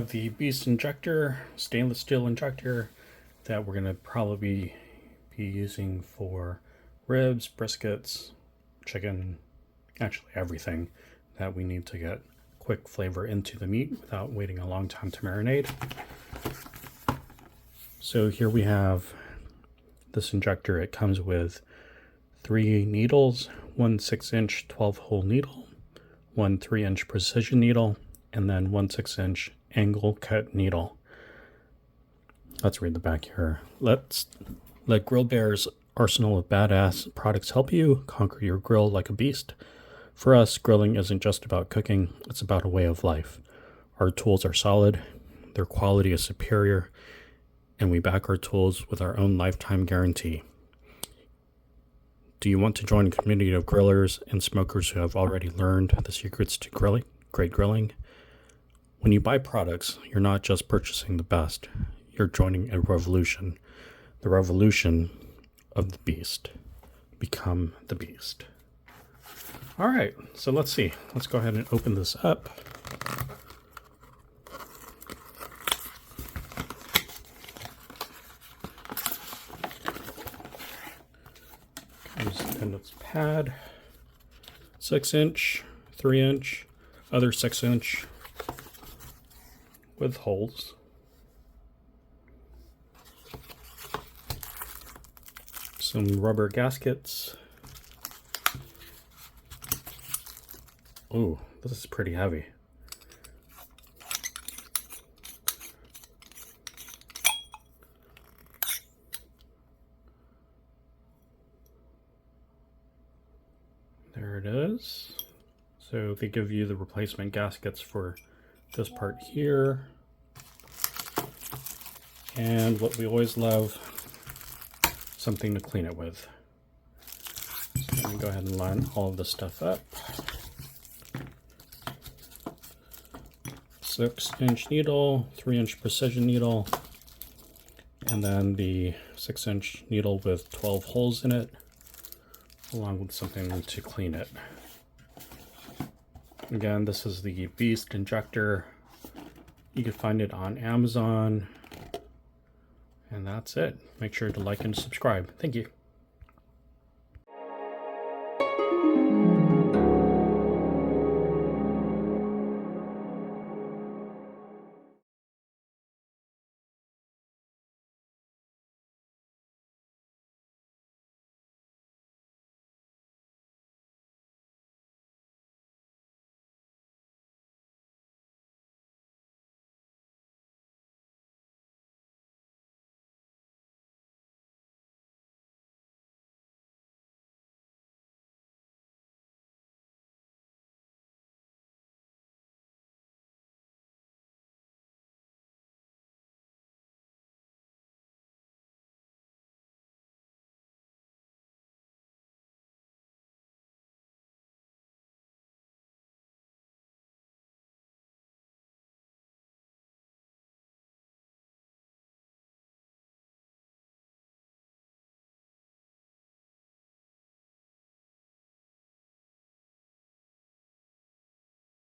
have the Beast injector, stainless steel injector that we're going to probably be using for ribs, briskets, chicken, actually everything that we need to get quick flavor into the meat without waiting a long time to marinate. So here we have this injector. It comes with 3 needles, one 6-inch 12-hole needle, one 3-inch precision needle, and then one 6-inch angle cut needle. Let's read the back here. Let Grill Bear's arsenal of badass products help you conquer your grill like a beast. For us, grilling isn't just about cooking, it's about a way of life. Our tools are solid, their quality is superior, and we back our tools with our own lifetime guarantee. Do you want to join a community of grillers and smokers who have already learned the secrets to great grilling? When you buy products, you're not just purchasing the best, you're joining a revolution. The revolution of the beast. Become the beast. All right, so let's see. Let's go ahead and open this up. Comes in its pad. 6-inch, 3-inch, other 6-inch with holes. Some rubber gaskets. Ooh, this is pretty heavy. There it is. So they give you the replacement gaskets for this part here. And what we always love, something to clean it with. So I'm going to go ahead and line all of this stuff up. 6-inch needle, 3-inch precision needle, and then the 6-inch needle with 12 holes in it, along with something to clean it. Again, this is the Beast injector. You can find it on Amazon. And that's it. Make sure to like and subscribe. Thank you.